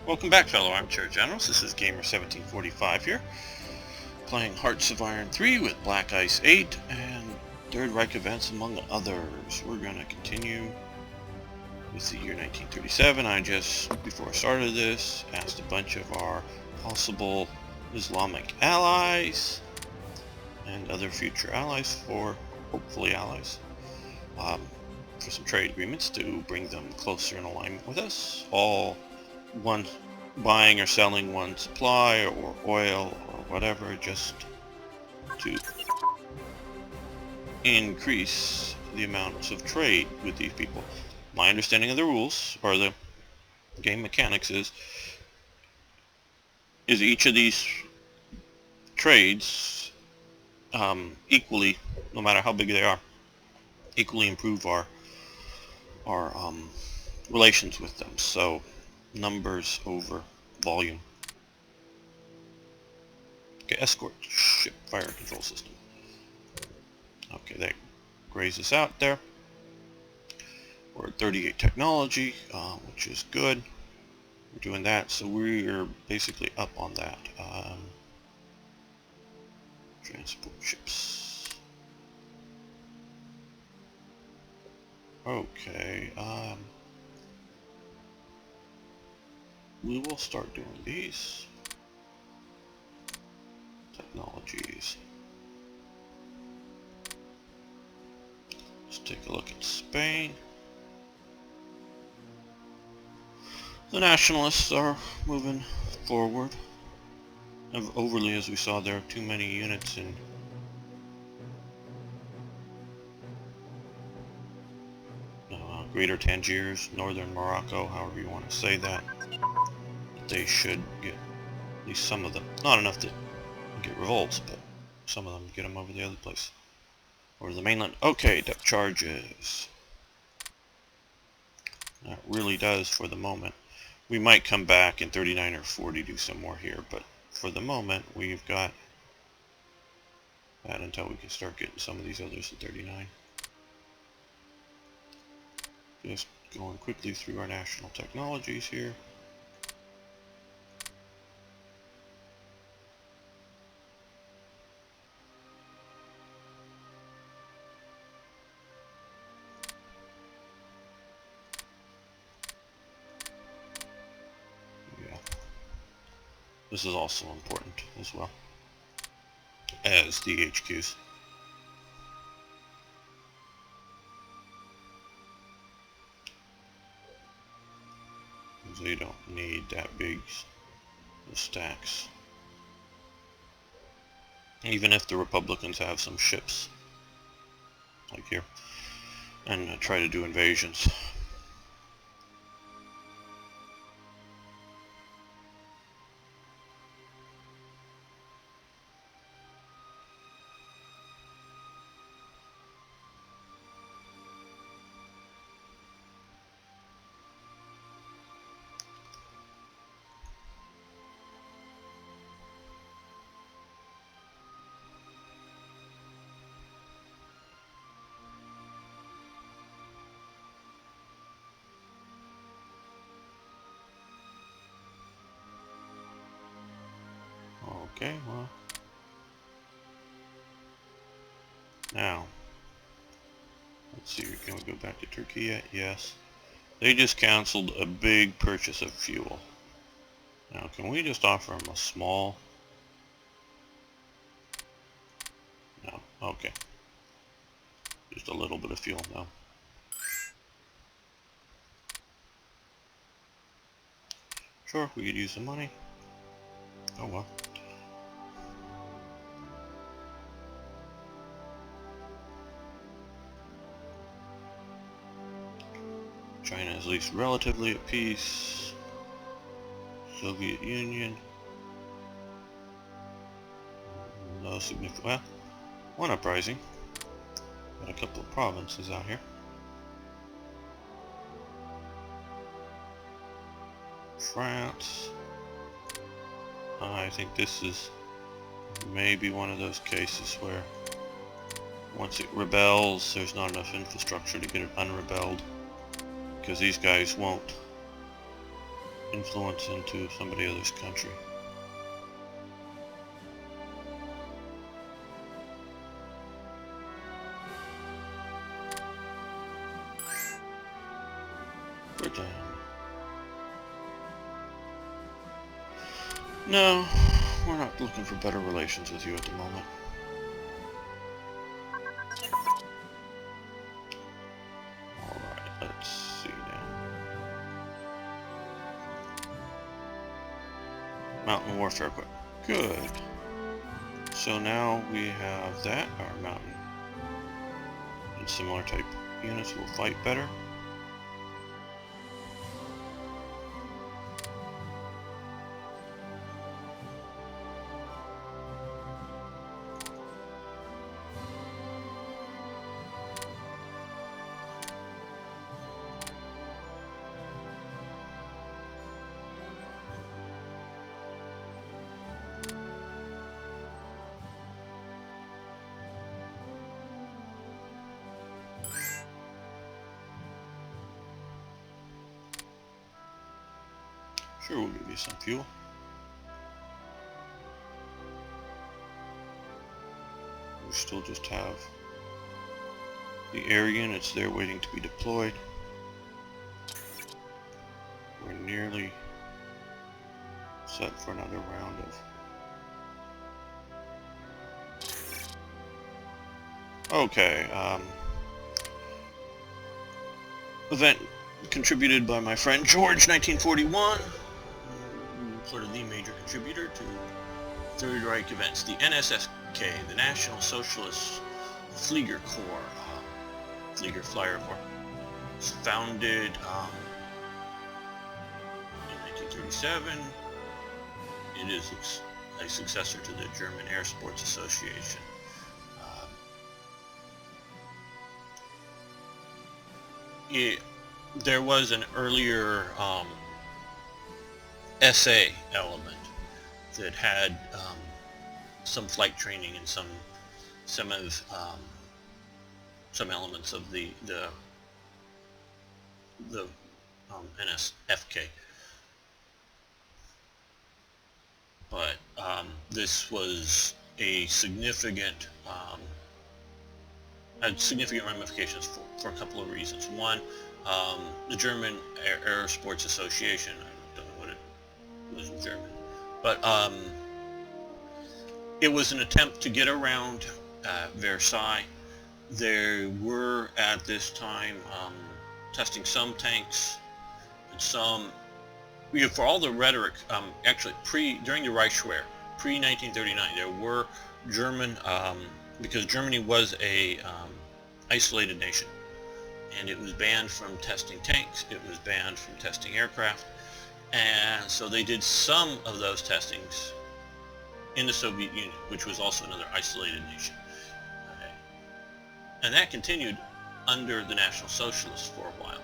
Welcome back, fellow armchair generals. This is Gamer1745 here, playing Hearts of Iron 3 with Black Ice 8 and Third Reich events among others. We're going to continue with the year 1937. I just, before I started this, asked a bunch of our possible Islamic allies and other future allies hopefully allies, for some trade agreements to bring them closer in alignment with us. All one buying or selling one supply or oil or whatever, just to increase the amounts of trade with these people. My understanding of the rules, or the game mechanics, is each of these trades equally, no matter how big they are, equally improve our relations with them. So numbers over volume. Okay, escort ship fire control system. Okay, that grays us out there. We're at 38 technology, which is good. We're doing that, so we're basically up on that. Transport ships. Okay, we will start doing these technologies. Let's take a look at Spain. The nationalists are moving forward. Overly, as we saw, there are too many units in Greater Tangiers, Northern Morocco, however you want to say that. They should get at least some of them. Not enough to get revolts, but some of them get them over the other place. Or the mainland. Okay, depth charges. That really does for the moment. We might come back in 39 or 40, do some more here, but for the moment we've got that until we can start getting some of these others at 39. Just going quickly through our national technologies here. Yeah. This is also important as well as the HQs. They don't need that big stacks. Even if the Republicans have some ships, like here, and try to do invasions. Okay, well, now, let's see, can we go back to Turkey yet? Yes. They just canceled a big purchase of fuel. Now, can we just offer them a small? No, okay. Just a little bit of fuel, no. Sure, we could use the money. Oh well. China is at least relatively at peace. Soviet Union. No significant. Well, one uprising. Got a couple of provinces out here. France. I think this is maybe one of those cases where once it rebels, there's not enough infrastructure to get it unrebelled, because these guys won't influence into somebody else's country. We're done. No, we're not looking for better relations with you at the moment. Alright, let's see now. Mountain warfare equipment. Good. So now we have that, our mountain and similar type units will fight better. Sure, we'll give you some fuel. We still just have the air units there waiting to be deployed. We're nearly set for another round of... Okay, event contributed by my friend George, 1941. Sort of the major contributor to Third Reich events. The NSFK, the National Socialist Flieger Corps, Flieger Flyer Corps, was founded in 1937. It is a successor to the German Air Sports Association. There was an earlier SA element that had some flight training and some elements of the NSFK, but this was a significant had significant ramifications for a couple of reasons. One, the German Air Sports Association, I don't know what it was in German, but it was an attempt to get around Versailles. There were at this time testing some tanks and some, for all the rhetoric, actually during the Reichswehr, pre-1939, there were German, because Germany was a isolated nation, and it was banned from testing tanks, it was banned from testing aircraft, and so they did some of those testings in the Soviet Union, which was also another isolated nation. Okay. And that continued under the National Socialists for a while,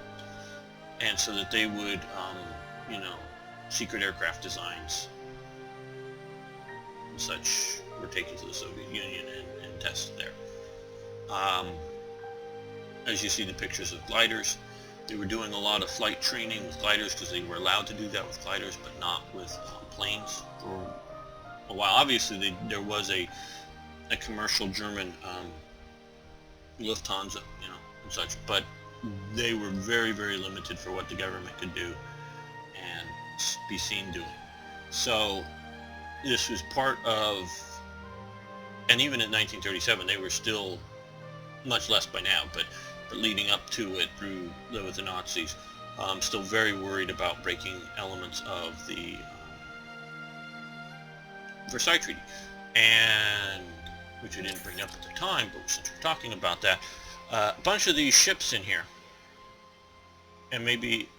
and so that they would, secret aircraft designs and such were taken to the Soviet Union and tested there. As you see the pictures of gliders, they were doing a lot of flight training with gliders because they were allowed to do that with gliders, but not with planes for a while. Obviously, there was a commercial German Lufthansa, and such, but they were very, very limited for what the government could do and be seen doing. So this was part of, and even in 1937, they were still, much less by now, but leading up to it with the Nazis, still very worried about breaking elements of the Versailles Treaty, and which I didn't bring up at the time, but since we're talking about that, a bunch of these ships in here, and maybe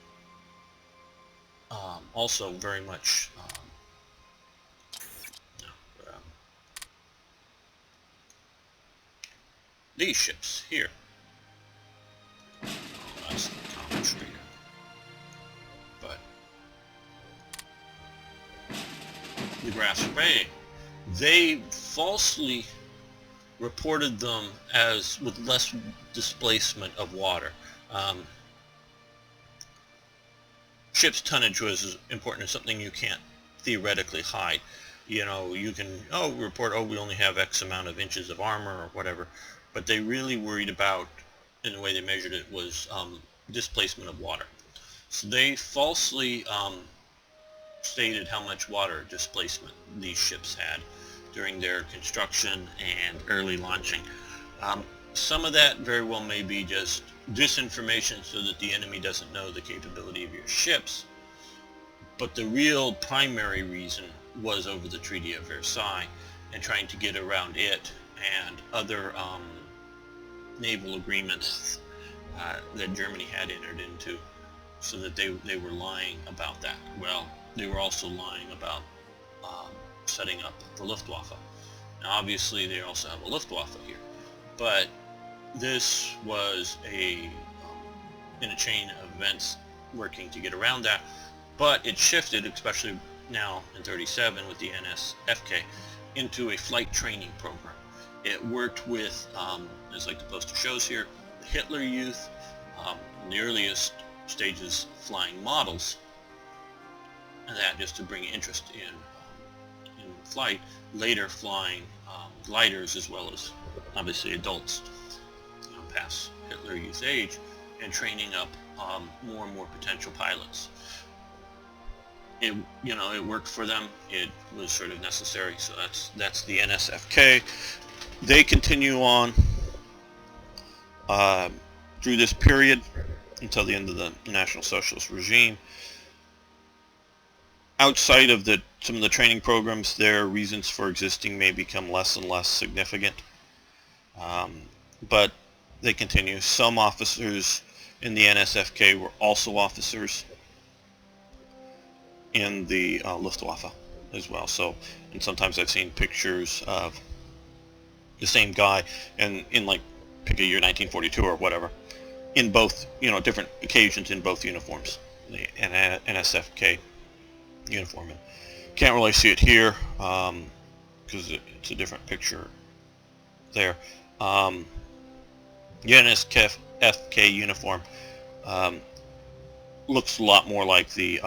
also very much these ships here. That's the common trader. But the Grass Ray, they falsely reported them as with less displacement of water. ship's tonnage was important. It's something you can't theoretically hide. You know, you can report, we only have X amount of inches of armor or whatever, but they really worried about, in the way they measured it, was displacement of water. So they falsely stated how much water displacement these ships had during their construction and early launching. Some of that very well may be just disinformation so that the enemy doesn't know the capability of your ships, but the real primary reason was over the Treaty of Versailles and trying to get around it and other naval agreements that Germany had entered into, so that they were lying about that. Well, they were also lying about setting up the Luftwaffe. Now obviously they also have a Luftwaffe here, but this was in a chain of events working to get around that. But it shifted, especially now in 37 with the NSFK, into a flight training program. It worked with, as like the poster shows here, the Hitler Youth, in the earliest stages flying models, and that just to bring interest in flight, later flying gliders, as well as obviously adults past Hitler Youth age, and training up more and more potential pilots. It worked for them. It was sort of necessary. So that's the NSFK. They continue on through this period until the end of the National Socialist regime. Outside of some of the training programs, their reasons for existing may become less and less significant, but they continue. Some officers in the NSFK were also officers in the Luftwaffe as well. So, and sometimes I've seen pictures of the same guy, and in like, pick a year, 1942 or whatever, in both, different occasions in both uniforms, the NSFK uniform. And can't really see it here because it's a different picture there. The NSFK uniform looks a lot more like the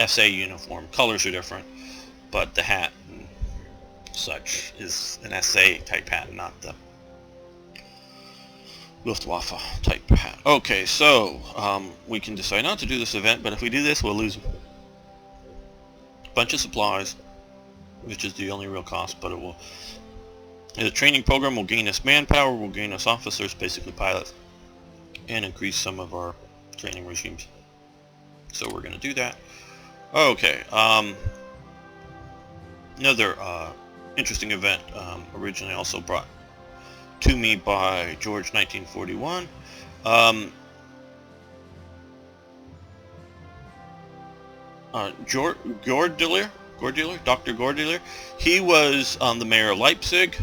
SA uniform. Colors are different, but the hat and such is an SA type hat, not the Luftwaffe type hat. Okay, so we can decide not to do this event, but if we do this, we'll lose a bunch of supplies, which is the only real cost, but it will. The training program will gain us manpower, will gain us officers, basically pilots, and increase some of our training regimes. So we're going to do that. Okay, another interesting event, originally also brought to me by George, 1941. Goerdeler, Dr. Goerdeler, he was the mayor of Leipzig.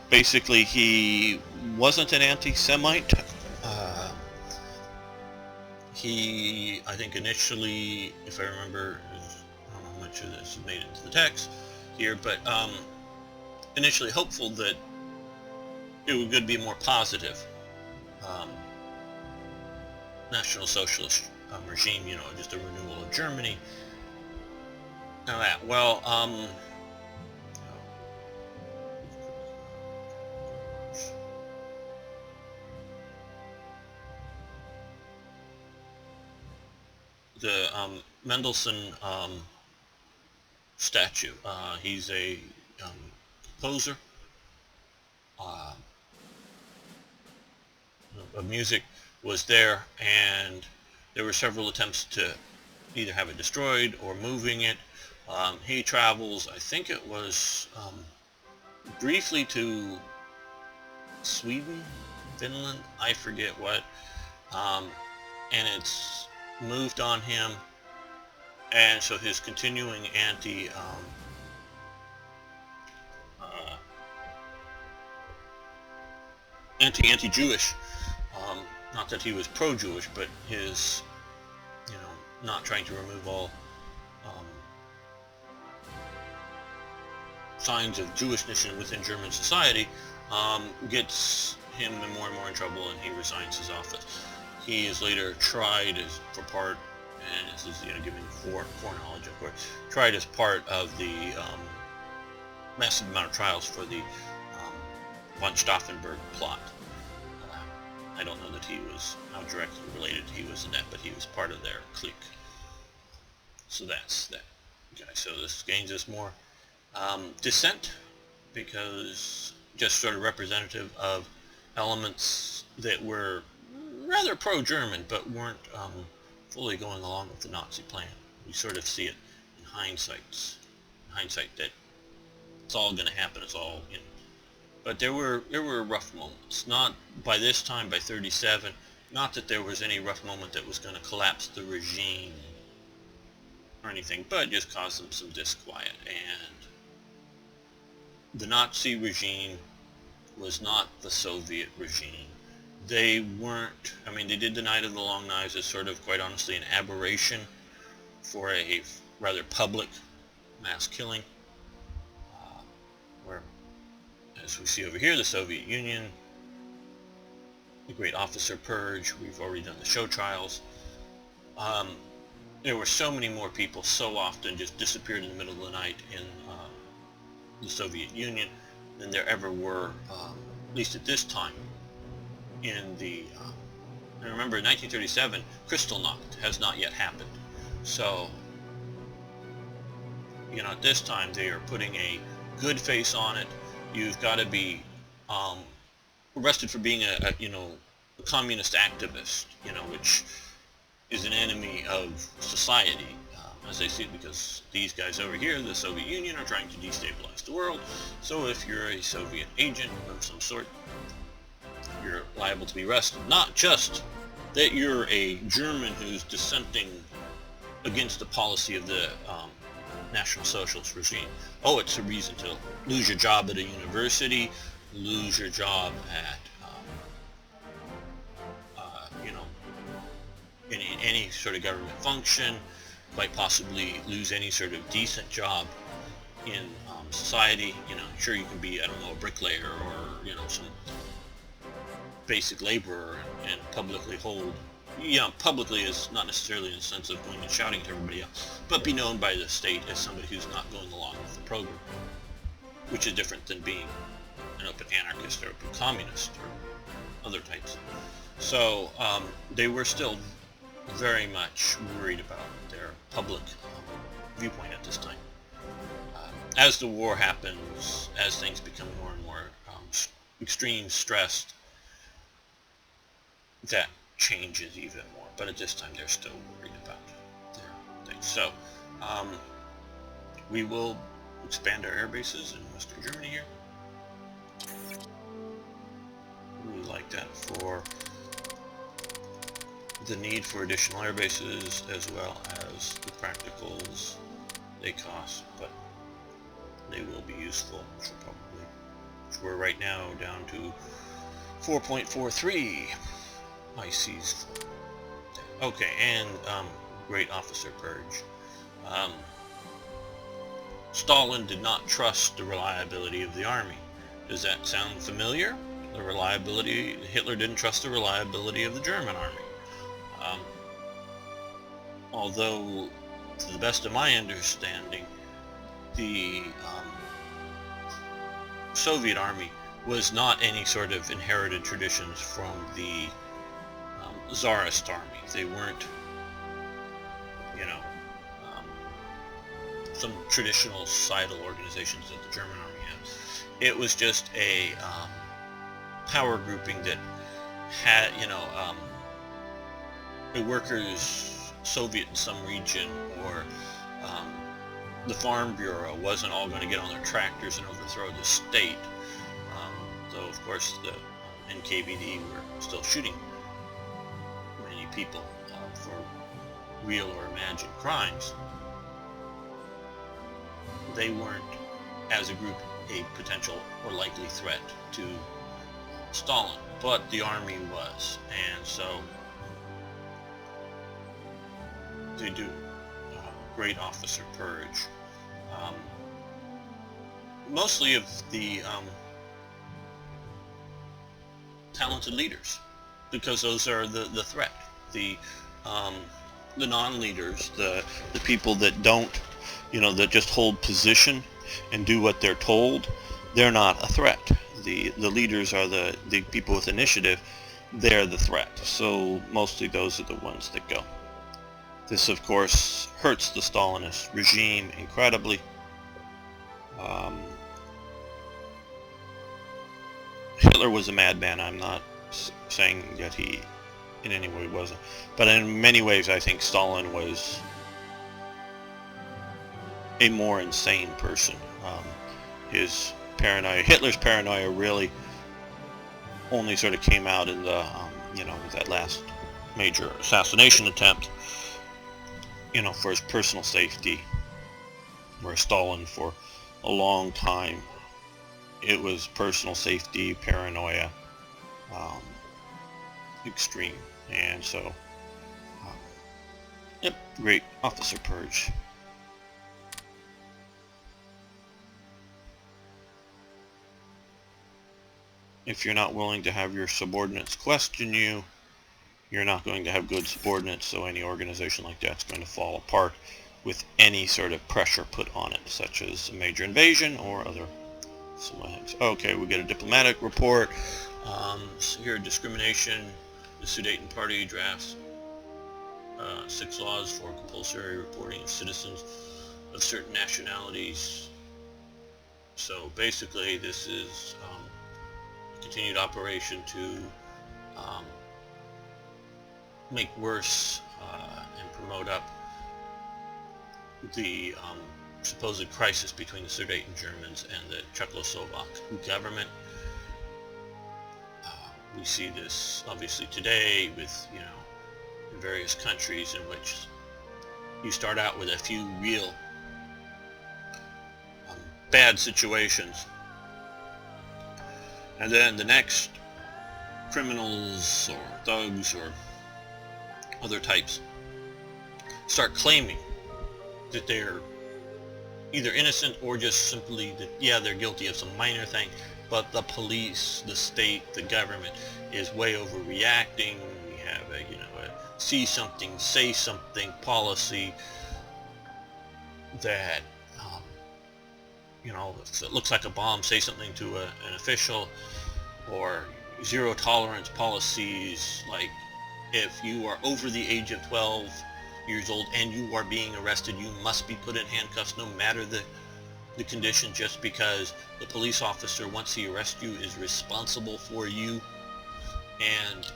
Basically, he wasn't an anti-Semite. He, I think initially, if I remember, I don't know how much of this made it into the text here, but initially hopeful that it would be more positive National Socialist regime, just a renewal of Germany. Now that, well, the Mendelssohn statue. He's a composer of music, was there, and there were several attempts to either have it destroyed or moving it. He travels, I think it was briefly to Sweden, Finland, I forget what, and it's moved on him, and so his continuing anti-Jewish, not that he was pro-Jewish, but his, not trying to remove all signs of Jewishness within German society, gets him more and more in trouble, and he resigns his office. He is later tried for part and this is, giving foreknowledge, of course, tried as part of the massive amount of trials for the von Stauffenberg plot. I don't know that he was how directly related he was in that, but he was part of their clique. So that's that. Okay, so this gains us more dissent, because just sort of representative of elements that were rather pro-German, but weren't fully going along with the Nazi plan. We sort of see it in hindsight that it's all going to happen. It's all, But there were rough moments. Not by this time, by 37. Not that there was any rough moment that was going to collapse the regime or anything, but just cause them some disquiet. And the Nazi regime was not the Soviet regime. They weren't, they did the Night of the Long Knives as sort of, quite honestly, an aberration for a rather public mass killing, where, as we see over here, the Soviet Union, the Great Officer Purge, we've already done the show trials. There were so many more people so often just disappeared in the middle of the night in the Soviet Union than there ever were, at least at this time, in the, and remember, in 1937, Kristallnacht has not yet happened. So, at this time, they are putting a good face on it. You've got to be arrested for being a communist activist, which is an enemy of society, as they see it, because these guys over here, the Soviet Union, are trying to destabilize the world. So if you're a Soviet agent of some sort, you're liable to be arrested. Not just that you're a German who's dissenting against the policy of the National Socialist regime. Oh, it's a reason to lose your job at a university, lose your job at any sort of government function, quite possibly lose any sort of decent job in society. Sure, you can be, I don't know, a bricklayer or some basic laborer and publicly hold, publicly is not necessarily in the sense of going and shouting to everybody else, but be known by the state as somebody who's not going along with the program, which is different than being an open anarchist or open communist or other types. So they were still very much worried about their public viewpoint at this time. As the war happens, as things become more and more extreme, stressed, that changes even more. But at this time, they're still worried about their things. So we will expand our air bases in Western Germany here. We like that for the need for additional air bases, as well as the practicals they cost, but they will be useful, which we're right now down to 4.43 ICs. Okay, and Great Officer Purge. Stalin did not trust the reliability of the army. Does that sound familiar? Hitler didn't trust the reliability of the German army. Although, to the best of my understanding, the Soviet army was not any sort of inherited traditions from the Tsarist army. They weren't, some traditional societal organizations that the German army had. It was just a power grouping that had, a workers' Soviet in some region, or the Farm Bureau wasn't all going to get on their tractors and overthrow the state. Though, of course, the NKVD were still shooting many people for real or imagined crimes. They weren't, as a group, a potential or likely threat to Stalin, but the army was, and so they do Great Officer Purge. Mostly of the talented leaders, because those are the threat. The the non-leaders, the people that don't, that just hold position and do what they're told, they're not a threat. The leaders are the people with initiative. They're the threat. So mostly those are the ones that go. This, of course, hurts the Stalinist regime incredibly. Hitler was a madman. I'm not saying that he in any way wasn't. But in many ways, I think Stalin was a more insane person. His paranoia, Hitler's paranoia, really only sort of came out in the, that last major assassination attempt, for his personal safety, where Stalin, for a long time, it was personal safety, paranoia, extreme. And so, yep, great officer purge. If you're not willing to have your subordinates question you, you're not going to have good subordinates, so any organization like that's going to fall apart with any sort of pressure put on it, such as a major invasion or other things. Okay, we get a diplomatic report. So here, discrimination. The Sudeten Party drafts 6 laws for compulsory reporting of citizens of certain nationalities. So basically, this is a continued operation to make worse and promote up the supposed crisis between the Sudeten Germans and the Czechoslovak government. We see this obviously today with, in various countries in which you start out with a few real bad situations, and then the next criminals or thugs or other types start claiming that they're either innocent or just simply that, yeah, they're guilty of some minor thing, but the police, the state, the government is way overreacting. We have a, a see something, say something policy that, if it looks like a bomb, say something to an official, or zero tolerance policies, like if you are over the age of 12 years old and you are being arrested, you must be put in handcuffs no matter the condition, just because the police officer, once he arrests you, is responsible for you. And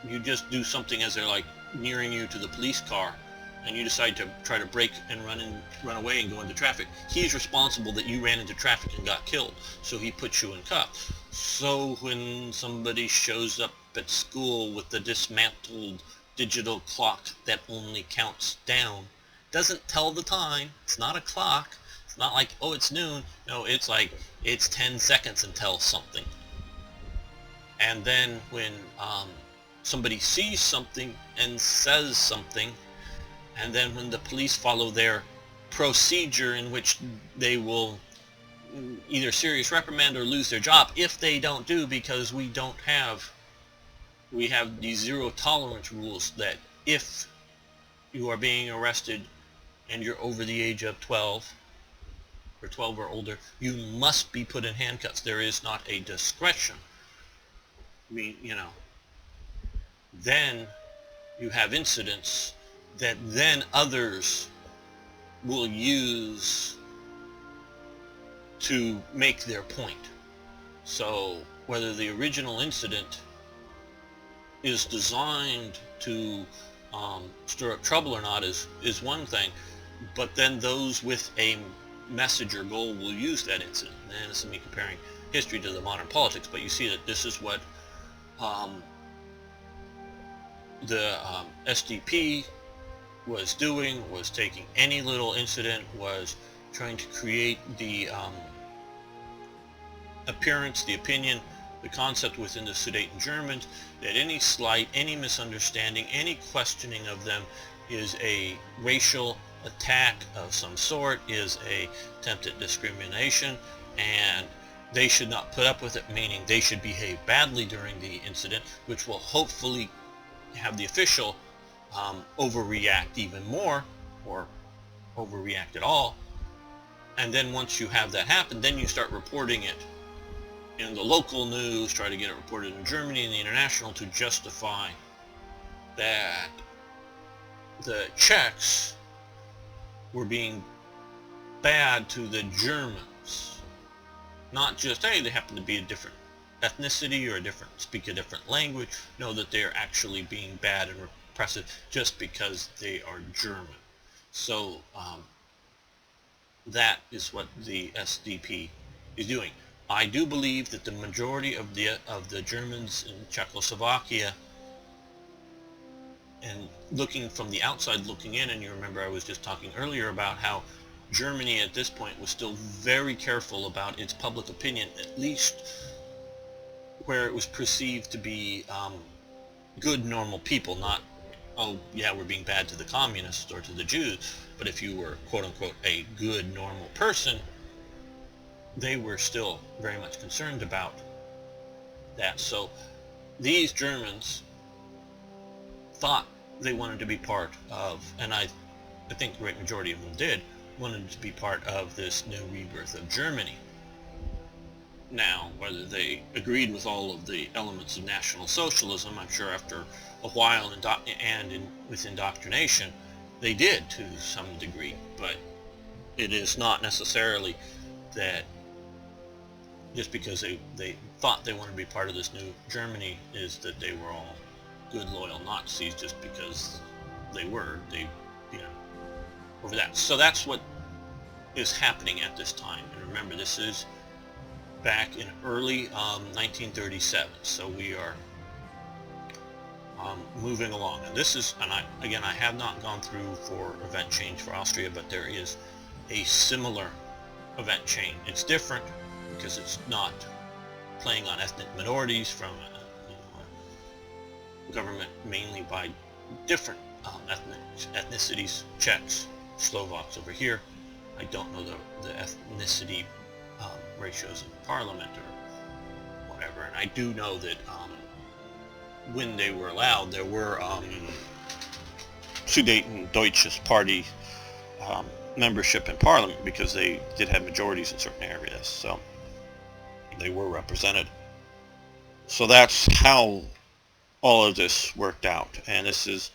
you just do something as they're like nearing you to the police car, and you decide to try to break and run away and go into traffic. He's responsible that you ran into traffic and got killed, so he puts you in cuffs. So when somebody shows up at school with the dismantled digital clock that only counts down, doesn't tell the time, it's not a clock, it's not like, oh, it's noon, no, it's like, it's 10 seconds until something. And then when somebody sees something and says something, and then when the police follow their procedure in which they will either serious reprimand or lose their job if they don't do, because we have these zero tolerance rules that if you are being arrested and you're over the age of 12 or 12 or older, you must be put in handcuffs. There is not a discretion. I mean, then you have incidents that then others will use to make their point. So whether the original incident is designed to stir up trouble or not is one thing, but then those with a message or goal will use that incident. And this is me comparing history to the modern politics, but you see that this is what the SDP was doing, was taking any little incident, was trying to create the appearance, the opinion, the concept within the Sudeten Germans that any slight, any misunderstanding, any questioning of them is a racial attack of some sort, is a attempt at discrimination, and they should not put up with it, meaning they should behave badly during the incident, which will hopefully have the official overreact even more, or overreact at all. And then once you have that happen, then you start reporting it in the local news, try to get it reported in Germany and the international to justify that the Czechs were being bad to the Germans. Not just, hey, they happen to be a different ethnicity or speak a different language. No, that they're actually being bad and repressive just because they are German. So that is what the SDP is doing. I do believe that the majority of the Germans in Czechoslovakia, and looking from the outside looking in, and you remember I was just talking earlier about how Germany at this point was still very careful about its public opinion, at least where it was perceived to be good, normal people, not, oh yeah, we're being bad to the communists or to the Jews, but if you were quote-unquote a good, normal person, they were still very much concerned about that. So these Germans thought they wanted to be part of, and I think the great majority of them did, wanted to be part of this new rebirth of Germany. Now, whether they agreed with all of the elements of National Socialism, I'm sure after a while with indoctrination, they did to some degree, but it is not necessarily that just because they thought they wanted to be part of this new Germany is that they were all good, loyal Nazis just because they were, over that. So that's what is happening at this time. And remember, this is back in early 1937, so we are moving along. And this is, and I have not gone through for event change for Austria, but there is a similar event chain. It's different because it's not playing on ethnic minorities from a government mainly by different ethnicities, Czechs, Slovaks over here. I don't know the ethnicity ratios in parliament or whatever, and I do know that when they were allowed, there were Sudeten-Deutsches Party membership in parliament because they did have majorities in certain areas, so they were represented. So that's how all of this worked out, and this is,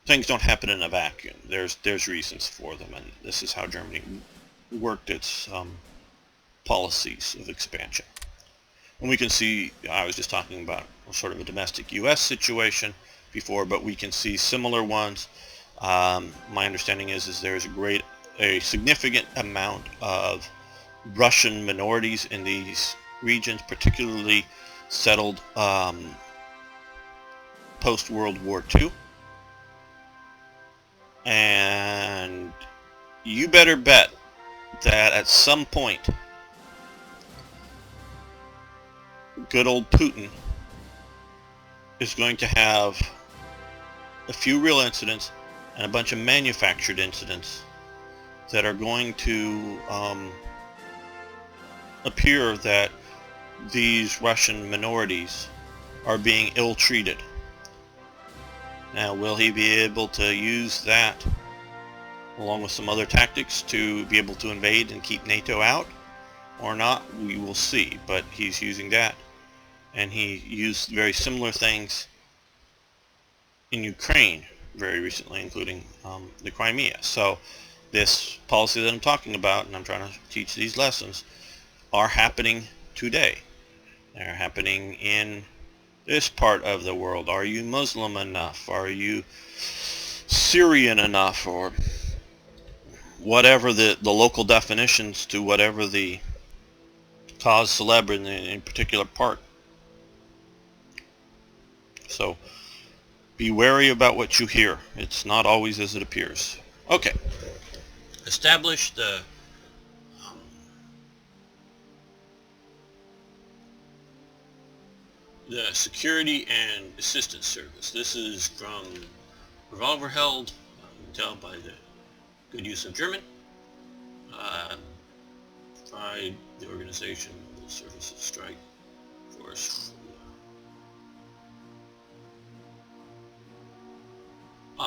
things don't happen in a vacuum. There's reasons for them, and this is how Germany worked its policies of expansion. And we can see, I was just talking about sort of a domestic U.S. situation before, but we can see similar ones. My understanding is there's a significant amount of Russian minorities in these regions, particularly settled post-World War II. And you better bet that at some point, good old Putin is going to have a few real incidents and a bunch of manufactured incidents that are going to appear that these Russian minorities are being ill-treated. Now, will he be able to use that along with some other tactics to be able to invade and keep NATO out or not? We will see, but he's using that, and he used very similar things in Ukraine very recently, including the Crimea. So this policy that I'm talking about, and I'm trying to teach these lessons, are happening today. They're happening in this part of the world. Are you Muslim enough? Are you Syrian enough? Or whatever the local definitions to whatever the cause célèbre in a particular part. So be wary about what you hear. It's not always as it appears. Okay. Establish the Security and Assistance Service. This is from Revolver Held, you can tell by the good use of German. Tried the organization of the Services Strike Force.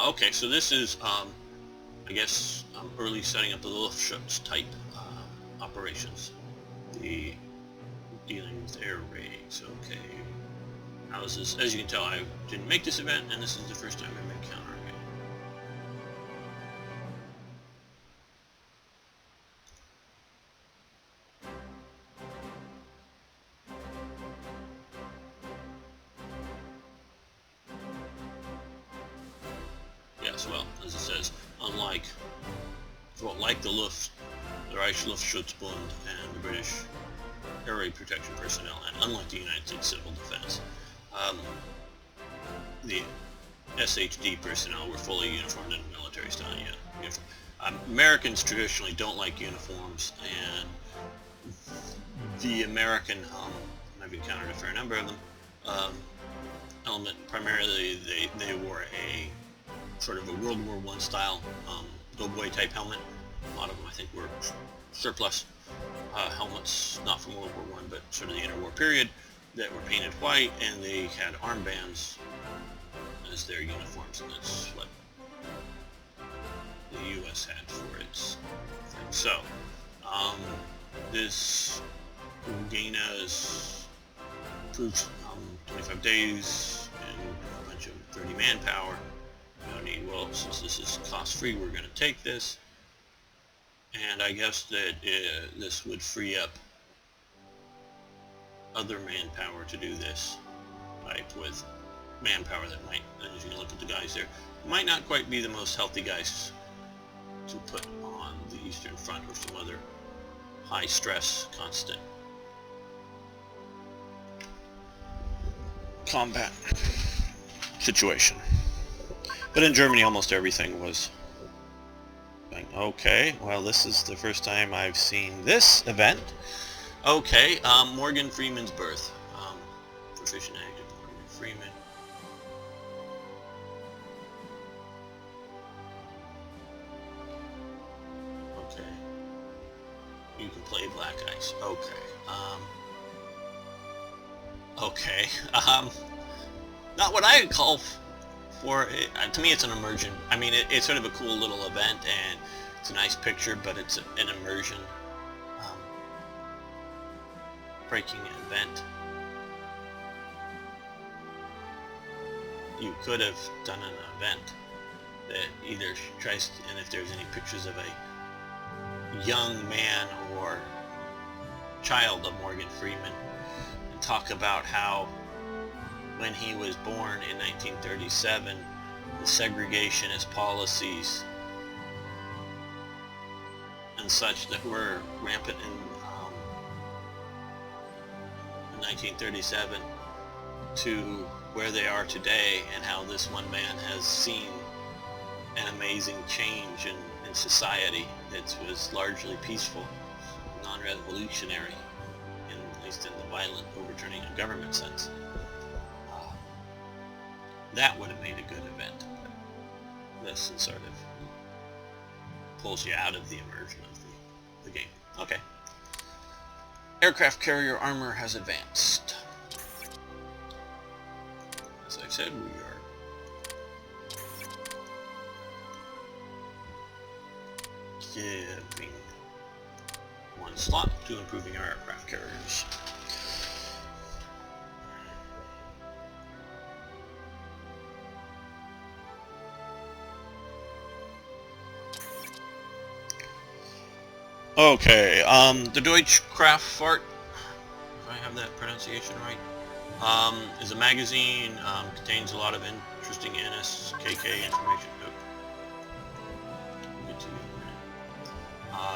Okay, so this is, I guess, early setting up the Luftschutz type operations. The dealing with air raids. Okay. How is this? As you can tell, I didn't make this event, and this is the first time I'm encountering it. Yes, well, as it says, like the Reich Luftschutzbund and the British air raid protection personnel, and unlike the United States Civil Defense, the SHD personnel were fully uniformed in military style uniform. Americans traditionally don't like uniforms, and the American, I've encountered a fair number of them, element, primarily they wore a sort of a World War I style doughboy type helmet. A lot of them I think were surplus helmets, not from World War I, but sort of the interwar period, that were painted white, and they had armbands as their uniforms, and that's what the U.S. had for its thing. So, this Ugana's proved 25 days and a bunch of 30 manpower. No need. Well, since this is cost-free, we're going to take this, and I guess that this would free up other manpower to do this type with manpower that might, as you can look at the guys there, might not quite be the most healthy guys to put on the Eastern Front or some other high stress constant combat situation. But in Germany almost everything was going okay. Well, this is the first time I've seen this event. Okay, Morgan Freeman's birth. Proficient active Morgan Freeman. Okay. You can play Black Ice. Okay. Okay. Not what I would call for it. To me, it's an immersion. I mean, it's sort of a cool little event, and it's a nice picture, but it's an immersion. Breaking event. You could have done an event that either tries, and if there's any pictures of a young man or child of Morgan Freeman, and talk about how when he was born in 1937, the segregationist policies and such that were rampant in 1937 to where they are today, and how this one man has seen an amazing change in society that was largely peaceful, non-revolutionary, at least in the violent overturning of government sense. That would have made a good event. But this sort of pulls you out of the immersion of the game. Okay. Aircraft carrier armor has advanced. As I said, we are giving one slot to improving our aircraft carriers. Okay, the Deutsche Kraftfahrt, if I have that pronunciation right, is a magazine, contains a lot of interesting NSFK information. We'll get to you in a minute.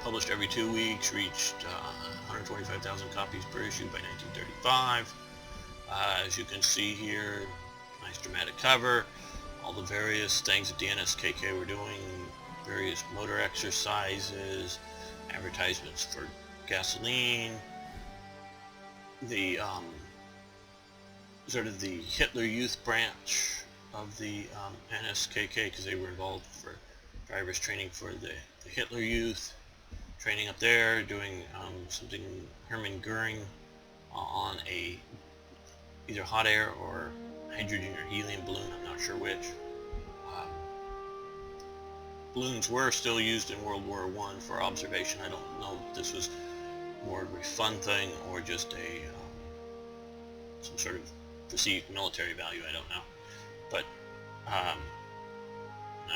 Published every 2 weeks, reached 125,000 copies per issue by 1935. As you can see here, nice dramatic cover. All the various things that the NSFK were doing, various motor exercises, advertisements for gasoline, the sort of the Hitler Youth branch of the NSFK, because they were involved for drivers training for the Hitler Youth, training up there, doing something Hermann Goering on a either hot air or hydrogen or helium balloon, I'm not sure which. Balloons were still used in World War I for observation. I don't know if this was more of a fun thing or just a some sort of perceived military value, I don't know. But I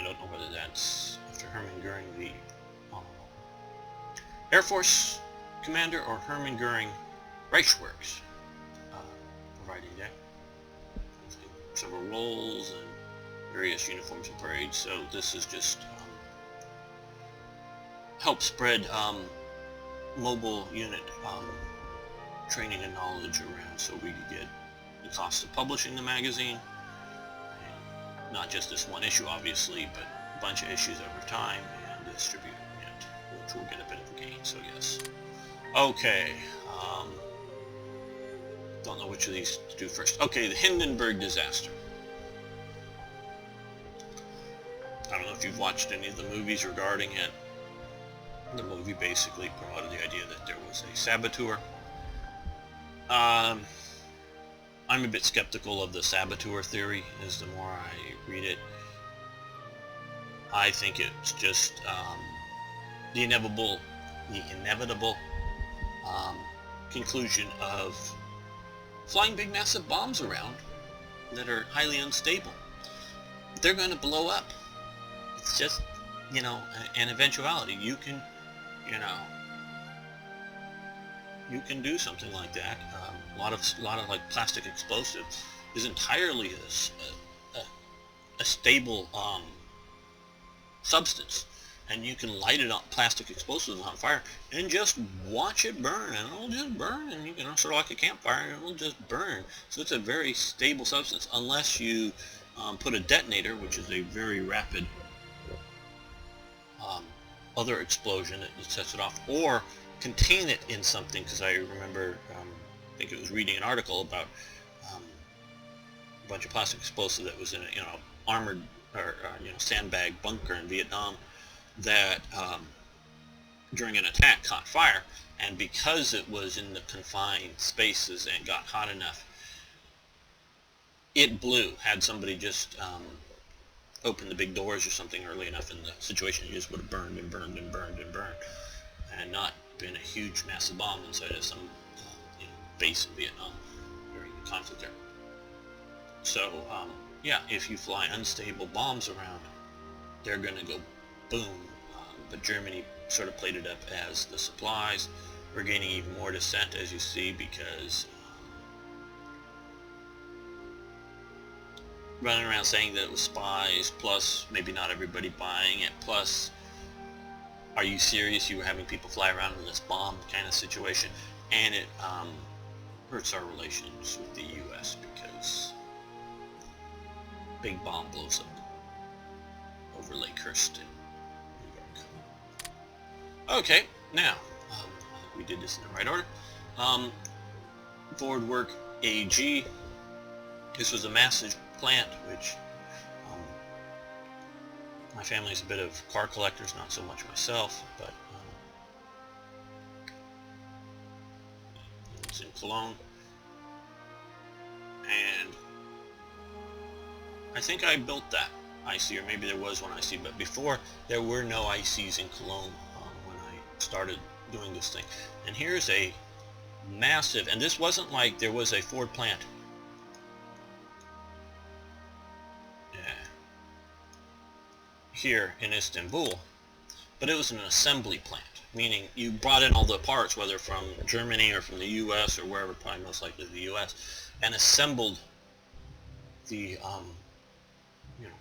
don't know whether that's after Hermann Goering, the Air Force commander, or Hermann Goering Reichsworks providing that. Several roles and various uniforms and parades, so this is just help spread mobile unit training and knowledge around, so we could get the cost of publishing the magazine, and not just this one issue obviously, but a bunch of issues over time, and distributing it, which will get a bit of a gain, so yes. Okay, don't know which of these to do first. Okay, the Hindenburg Disaster. I don't know if you've watched any of the movies regarding it. The movie basically promoted the idea that there was a saboteur. I'm a bit skeptical of the saboteur theory as the more I read it. I think it's just the inevitable conclusion of flying big massive bombs around that are highly unstable. They're going to blow up. It's just, you know, an eventuality. You can do something like that. A lot of like plastic explosive is entirely a stable substance, and you can light it up, plastic explosives on fire, and just watch it burn, and it'll just burn, and sort of like a campfire, and it'll just burn. So it's a very stable substance, unless you put a detonator, which is a very rapid other explosion that sets it off, or contain it in something, because I remember, I think it was reading an article about a bunch of plastic explosive that was in a armored or sandbag bunker in Vietnam that during an attack caught fire, and because it was in the confined spaces and got hot enough, it blew. Had somebody just opened the big doors or something early enough in the situation, it just would have burned and burned and burned and burned, and not been a huge massive bomb inside of some base in Vietnam during the conflict there. So yeah, if you fly unstable bombs around, they're going to go boom. But Germany sort of played it up as the supplies were gaining even more dissent, as you see, because running around saying that it was spies, plus maybe not everybody buying it, plus are you serious, you were having people fly around in this bomb kind of situation, and it hurts our relations with the US because big bomb blows up over Lakehurst in New York. Okay, now we did this in the right order. Werke AG. This was a massive plant, which my family's a bit of car collectors, not so much myself, but it's in Cologne, and I think I built that IC, or maybe there was one IC, but before there were no ICs in Cologne when I started doing this thing. And here's a massive, and this wasn't like there was a Ford plant here in Istanbul, but it was an assembly plant, meaning you brought in all the parts, whether from Germany or from the US or wherever, probably most likely the US, and assembled the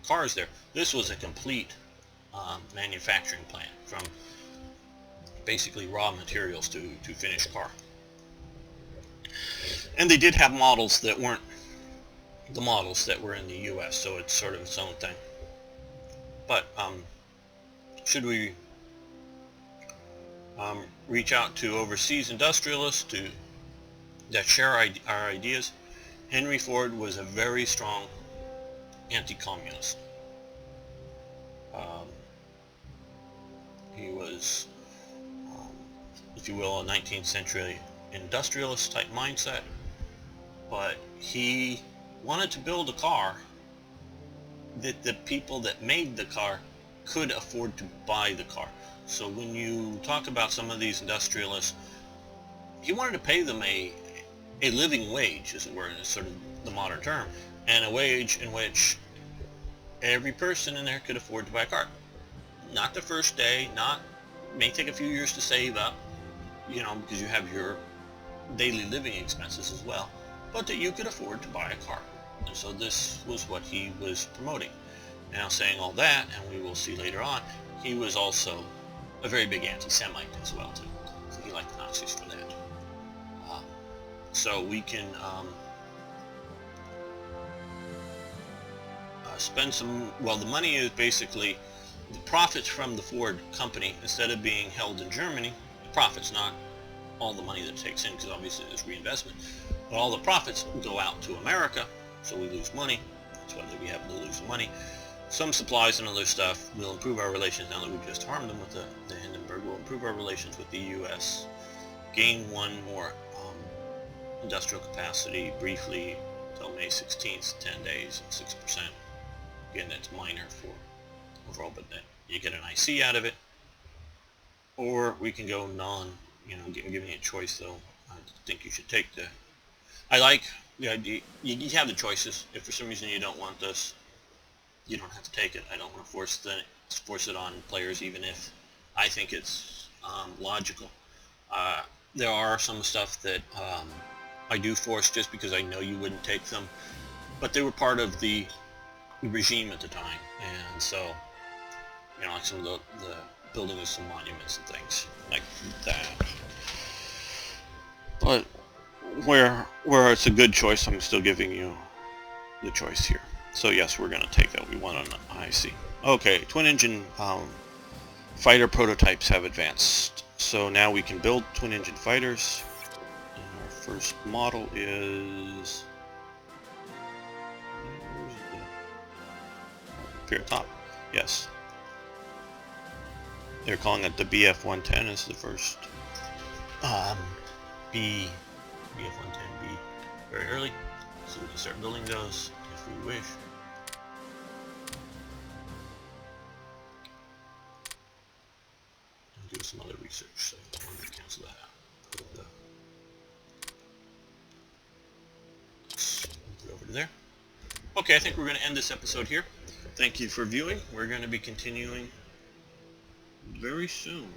cars there. This was a complete manufacturing plant, from basically raw materials to finished car. And they did have models that weren't the models that were in the US, so it's sort of its own thing. But should we reach out to overseas industrialists that share our ideas? Henry Ford was a very strong anti-communist. He was, if you will, a 19th century industrialist type mindset. but he wanted to build a car that the people that made the car could afford to buy the car. So when you talk about some of these industrialists, he wanted to pay them a living wage, as it were, is sort of the modern term, and a wage in which every person in there could afford to buy a car. Not the first day, may take a few years to save up, because you have your daily living expenses as well, but that you could afford to buy a car. And so this was what he was promoting. Now, saying all that, and we will see later on, he was also a very big anti-Semite as well too. So he liked the Nazis for that. So we can spend some, well, the money is basically the profits from the Ford company. Instead of being held in Germany, the profits, not all the money that it takes in, because obviously there's reinvestment, but all the profits go out to America, so we lose money. That's why we happen to lose money. Some supplies and other stuff will improve our relations. Now that we've just harmed them with the Hindenburg, will improve our relations with the U.S., gain one more industrial capacity briefly until May 16th, 10 days and 6%. Again, that's minor for overall, but then you get an IC out of it. Or we can go giving you a choice though. I think you should take I like the idea, you have the choices. If for some reason you don't want this, you don't have to take it. I don't want to force it on players, even if I think it's logical. There are some stuff that I do force just because I know you wouldn't take them, but they were part of the regime at the time, and so like some of the building of some monuments and things like that. But where it's a good choice, I'm still giving you the choice here. So yes, we're going to take that. We want an IC. Okay, twin engine fighter prototypes have advanced. So now we can build twin engine fighters. And our first model is up here at top. Yes. They're calling it the BF-110 is the first BF-110B very early. So we can start building those if we wish. And do some other research, so I'm going to cancel that out. Put it over to there. Okay, I think we're going to end this episode here. Thank you for viewing. We're going to be continuing very soon.